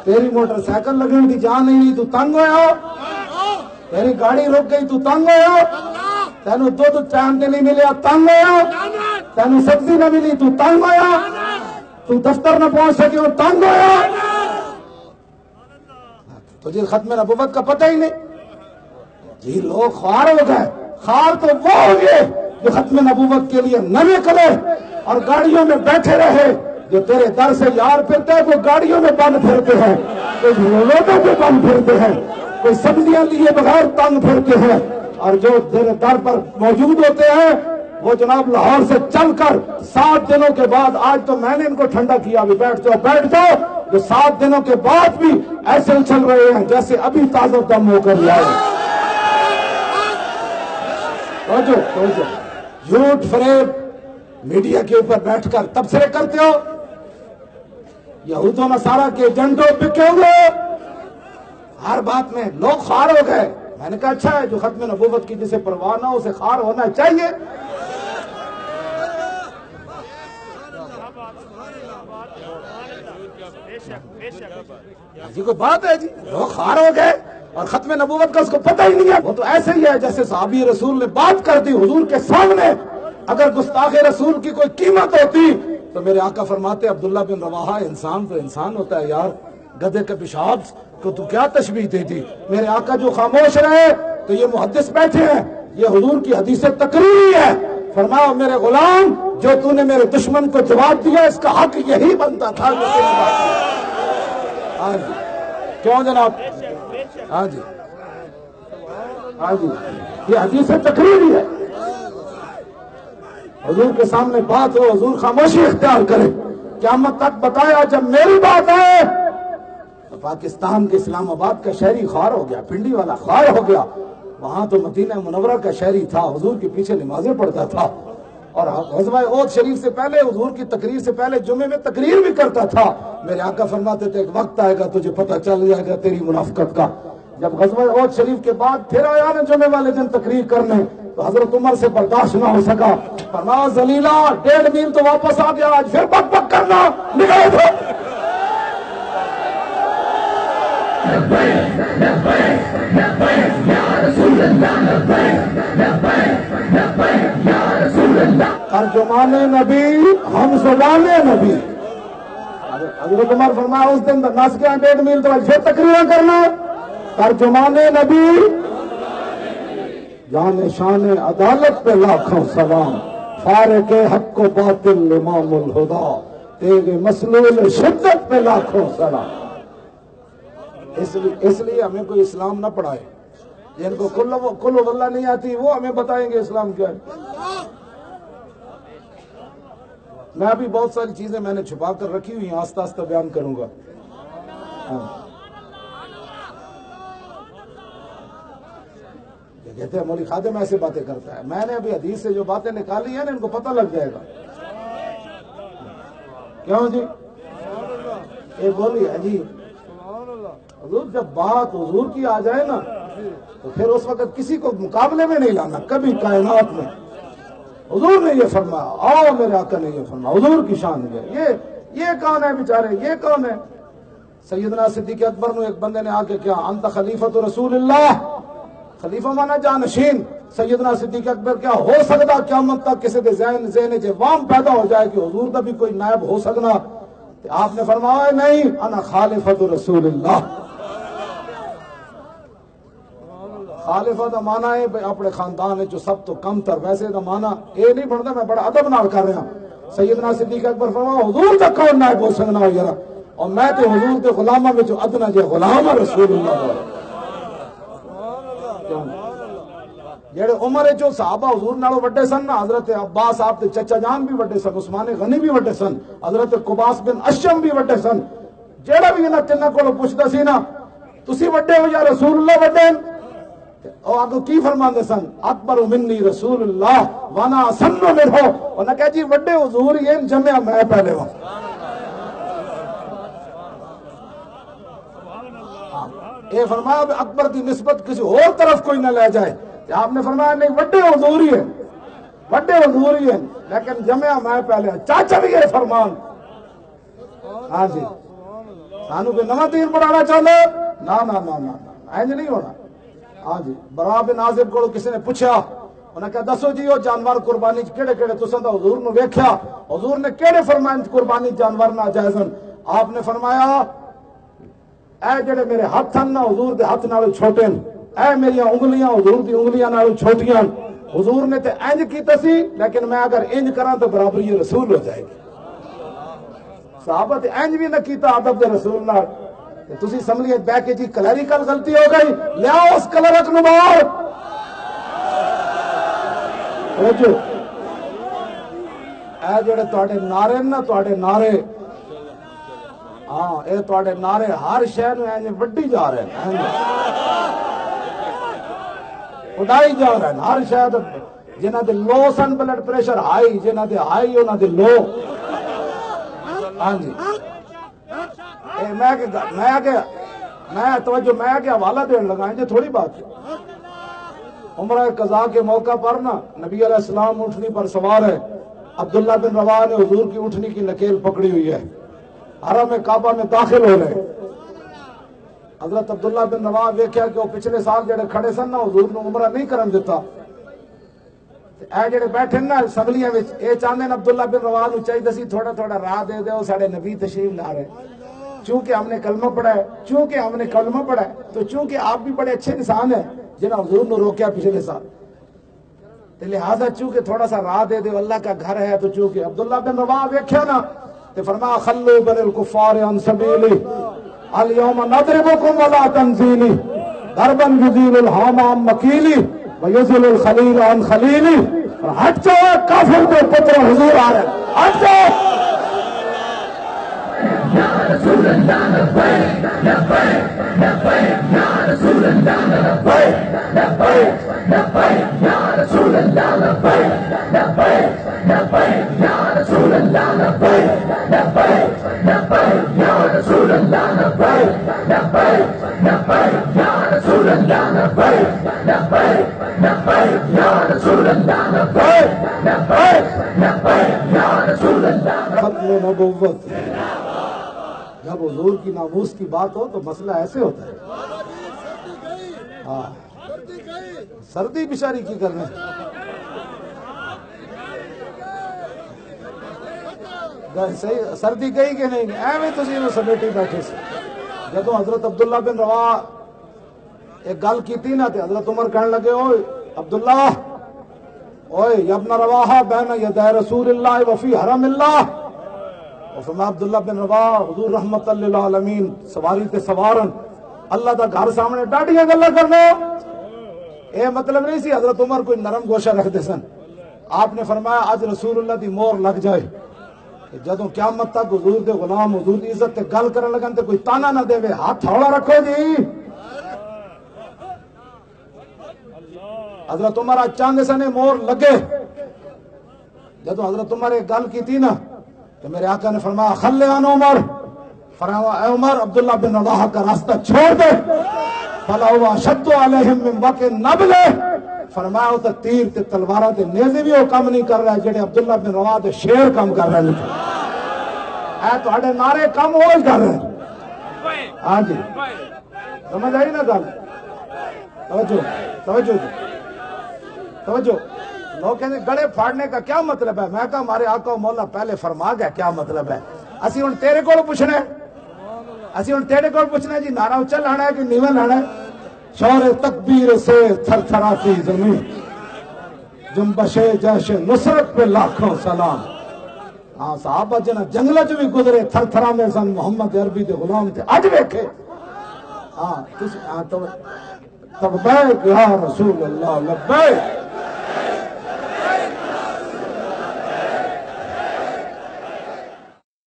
تیری motor cycle لگن کی جان نہیں تو تنگ ہویا، تیری گاڑی رک گئی تو تنگ ہویا، تینوں دودھ ٹائم تے نہیں ملیا تنگ ہویا، تینوں سبزی نہ ملی تو تنگ ہویا، تو دفتر نہ پہنچ سکے وہ تنگ ہویا، تجھے ختم نبوت کا پتہ ہی نہیں۔ جی لوگ خوار ہو گئے، خوار تو وہ ہو گئے جو ختم نبوت کے لیے نہ نکلے اور گاڑیوں میں بیٹھے رہے، جو تیرے در سے یار پھرتے ہیں وہ گاڑیوں میں بند پھرتے ہیں، کوئی روڈوں پہ بند پھرتے ہیں، کوئی سبزیاں لیے بغیر تنگ پھرتے ہیں، اور جو تیرے در پر موجود ہوتے ہیں وہ جناب لاہور سے چل کر 7 دنوں کے بعد، آج تو میں نے ان کو ٹھنڈا کیا، ابھی بیٹھ جاؤ، جو 7 دنوں کے بعد بھی ایسے اچھل رہے ہیں جیسے ابھی تازہ دم ہو کر لائے۔ جھوٹ فریب میڈیا کے اوپر بیٹھ کر تبصرے کرتے ہو، یہود و نصارہ کے ایجنٹوں بکے ہوئے، ہر بات میں لوگ خوار ہو گئے۔ میں نے کہا اچھا ہے، جو ختم نبوت کی جسے پرواہ نہ ہو اسے خوار ہونا چاہیے۔ جی کوئی بات ہے جی، لوگ خوار ہو گئے اور ختم نبوت کا اس کو پتہ ہی نہیں ہے۔ وہ تو ایسے ہی ہے جیسے صحابی رسول نے بات کر دی حضور کے سامنے، اگر گستاخ رسول کی کوئی قیمت ہوتی تو میرے آقا فرماتے عبداللہ بن رواحہ، انسان تو انسان ہوتا ہے یار، گدھے کے پیشاب کو تو کیا تشبیہ دے دی۔ میرے آقا جو خاموش رہے تو یہ محدث بیٹھے ہیں، یہ حضور کی حدیث تقریری ہے، فرمایا میرے غلام جو تو نے میرے دشمن کو جواب دیا اس کا حق یہی بنتا تھا جو تو نے بات کی۔ ہاں جی کیوں جناب؟ ہاں جی ہاں جی یہ حدیث تقریری ہے، حضور کے سامنے بات ہو حضور خاموشی اختیار کرے، قیامت تک بتایا جب میری بات ہے تو پاکستان کے اسلام آباد کا شہری خوار ہو گیا، پنڈی والا خوار ہو گیا، وہاں تو مدینہ منورہ کا شہری تھا، حضور کے پیچھے نمازیں پڑھتا تھا، اور غزوہ احد شریف سے پہلے حضور کی تقریر سے پہلے جمعے میں تقریر بھی کرتا تھا۔ میرے آقا فرماتے تھے ایک وقت آئے گا تجھے پتہ چل جائے گا تیری منافقت کا۔ جب غزوہ احد شریف کے بعد پھر آیا نا جمعے والے دن تقریر کرنے تو حضرت عمر سے برداشت نہ ہو سکا، فرمایا ذلیلا 1.5 میل تو واپس آ گیا، آج پھر بک بک کرنا، نکلے تھے۔ ترجمان نبی ہم زبان نبی، حضرت عمر فرمایا اس دن نس گیا 1.5 میل تو پھر تقریر کرنا، ترجمان نبی جان شان عدالت پہ لاکھوں سلام، فارق حق و باطل امام الہدا، تیرے مسلول شدت پہ لاکھوں سلام۔ اس لیے ہمیں کوئی اسلام نہ پڑھائے، جن کو کل واللہ نہیں آتی وہ ہمیں بتائیں گے اسلام کیا ہے۔ میں ابھی بہت ساری چیزیں میں نے چھپا کر رکھی ہوئی ہیں، آہستہ آہستہ بیان کروں گا۔ کہتے ہیں مولوی خادم ایسے باتیں کرتا ہے، میں نے ابھی حدیث سے جو باتیں نکالی ہیں نا ان کو پتہ لگ جائے گا۔ کیوں جی؟ یہ بولیے جی، حضور جب بات حضور کی آ جائے نا تو پھر اس وقت کسی کو مقابلے میں نہیں لانا، کبھی کائنات میں۔ حضور نے یہ فرمایا، آؤ میرے آقا نے یہ فرمایا، حضور کی شان ہے۔ یہ کون ہے بیچارے، یہ کون ہے؟ سیدنا صدیق اکبر نے ایک بندے نے آ کے کیا، انت خلیفۃ رسول اللہ، خلیفہ مانا جانشین۔ سیدنا صدیق اکبر کیا ہو سکتا قیامت تک کسی کے ذہن جوام پیدا ہو جائے کہ حضور کا بھی کوئی نائب ہو سکنا؟ آپ نے فرمایا نہیں، انا خالفۃ رسول اللہ۔ خالفہ دا مانا ہے اپنے خاندان جو سب تو کم تر، ویسے دا مانا یہ نہیں بنتا، میں بڑا ادب نال کر رہا۔ سیدنا صدیق اکبر فرمایا حضور دا کون نائب ہو سکنا ہو یار، اور میں تے حضور کے غلامہ میں جو ادنا جے غلام رسول اللہ جڑے عمر جو صحابہ حضور نالوں وڈے سن نا، حضرت عباس آپ دے چچا جان بھی وڈے سن، عثمان غنی بھی وڈے سن، حضرت قباس بن اشم بھی وڈے سن۔ جیڑا بھی انہاں تیناں کولوں پوچھدا سی نا تسی وڈے ہو یا رسول اللہ وڈے، اور آگے کی فرماندے سن، اکبر منی رسول اللہ وانا سن منہ، انہاں کہا جی وڈے حضور یہ جمعہ میں پہلے ہوں۔ اے فرمایا اکبر دی نسبت کسی اور طرف کوئی نہ لے جائے. آپ نے فرمایا نہیں وڈے حضور ہی ہے، وڈے حضور ہی ہے، لیکن جمعہ میں پہلے چاچا بھی یہ فرمان. ہاں جی سانو کوئی نواں تیر بڑھانا چاہتے نہ اینج نہیں ہونا. ہاں جی برا بن عازب کو کسی نے پوچھا، انہیں کہا دسو جی وہ جانور قربانی کہڑے کہڑے تساں تے حضور نو ویکھیا، حضور نے کہڑے فرمائے قربانی جانور ناجائز ہیں؟ آپ نے فرمایا اے جڑے میرے ہاتھ ہیں نا حضور دے ہاتھ نالوں چھوٹے ہیں، اے میری انگلیاں حضور دی انگلیاں نالوں چھوٹیاں. حضور نے تے انج کیتا سی، لیکن میں اگر انج کراں تو برابری رسول ہو جائے گی. صحابہ تے انج بھی نہ کیتا ادب دے رسول نال. تسی سمجھیے بہ کے جی کلیریکل غلطی ہو گئی، لیاؤ اس کلرک نو باہر. اے جڑے تواڈے نعرے نا تواڈے نعرے، ہاں اے تواڈے نعرے ہر شے نو انج وڈی جا رہے ہیں، اڑائی جا رہے ہیں ہر شے. جنہاں دے لو سن بلڈ پریشر ہائی، جنہاں دے ہائی انہاں دے لو. ہاں جی میں توجہ میں آگے حوالہ دین لگا یہ تھوڑی بات ہے. عمرہ قضاء کے موقع پر نا نبی علیہ السلام اونٹنی پر سوار ہے. عبداللہ بن رواحہ نے حضور کی اونٹنی کی نکیل پکڑی ہوئی ہے، حرم کعبہ میں داخل ہو رہے. حضرت عبداللہ بن رواحہ ویکھیا کہ وہ پچھلے سال جڑے کھڑے سن نا حضور نے عمرہ نہیں کرن دیتا. اے جڑے بیٹھے نا اسمبلیاں وچ اے چاہندے ہیں عبداللہ بن رواحہ نو چاہیے سی تھوڑا تھوڑا راہ دے دے ساڈے نبی تشریف لا رہے. چونکہ ہم نے کلمہ پڑھا ہے، تو چونکہ آپ بھی بڑے اچھے انسان ہیں جنہاں حضور نے روکیا پچھلے سال، تو لہذا چونکہ تھوڑا سا راہ دے دے، اللہ کا گھر ہے. تو چونکہ عبداللہ بن رواحہ ویکھیا نا تو فرمایا خلوا بن الکفار عن سبیلی اليوم نضربکم ولا تنزیلی ضربا یزیل الحام عن مکیلی ویزل الخلیل عن خلیلی. ہٹ جاؤ کافر کے پتر حضور آ رہے ہیں، ہٹ جاؤ. یا رسول اللہ لبیک لبیک لبیک یا رسول اللہ لبیک لبیک لبیک یا رسول اللہ لبیک لبیک لبیک یا رسول اللہ لبیک لبیک لبیک یا رسول اللہ لبیک لبیک لبیک یا رسول اللہ لبیک لبیک لبیک یا رسول اللہ لبیک لبیک لبیک یا رسول اللہ. ختم نبوت جب حضور کی ناموس کی بات ہو تو مسئلہ ایسے ہوتا ہے. ہاں سردی بشاری کی کرنے صحیح سردی گئی کہ نہیں ایویں تسی نو سمیٹی بیٹھے سے. جدو حضرت عبداللہ بن رواحہ ایک گل کی نا تے حضرت عمر کہنے لگے اوئے عبداللہ اوئے یا ابن رواحہ بین یدی رسول اللہ وفی حرم اللہ. اور فرمایا عبداللہ بن رواحہ حضور رحمت للعالمین سواری تے سوارن اللہ دا گھر سامنے ڈاڈیاں گلاں کرنا. اے مطلب نہیں سی حضرت عمر کوئی نرم گوشہ رکھ دے سن. آپ نے فرمایا آج رسول اللہ دی مور لگ جائے کہ جدوں قیامت تک حضور دے غلام حضور دی عزت تے گل کرن لگن تے کوئی تانا نہ دے، ہاتھ ہولا رکھو جی. حضرت عمر آج چاندے سنے مور لگے. جدوں حضرت عمر ایک گل کی تھی نا تو میرے آقا نے فرمایا خلی عن عمر، فرمایا اے عمر عبداللہ بن رواحہ کا راستہ چھوڑ دے. فلا هو اشد علیہم من وقع نبل، فرمایا وہ تیر تے تلواراں تے نیزے بھی وہ کم نہیں کر رہا جڑے عبداللہ بن رواحہ دے شیر کم کر رہے ہیں. اے تواڈے نعرے کم ہو ہی کر رہے ہیں. ہاں جی سمجھ آئی نا گل؟ توجہ توجہ توجہ. لوگ کہتے گڑے پھاڑنے کا کیا مطلب ہے؟ میں کہا ہمارے آقا و مولا پہلے فرما گیا کیا مطلب ہے. اسی ہن تیرے کو پوچھنا ہے جی نعرہ اچھا لانا ہے کہ نیواں لانا ہے؟ شور تکبیر سے تھر تھراتی زمین، جنبش جیش نصرت پہ لاکھوں سلام. ہاں صحابہ جنہ جنگل جو بھی گزرے تھر تھرا میں سن محمد عربی دے غلام تھے. اج ویکھے ہاں لبیک یا رسول اللہ لبیک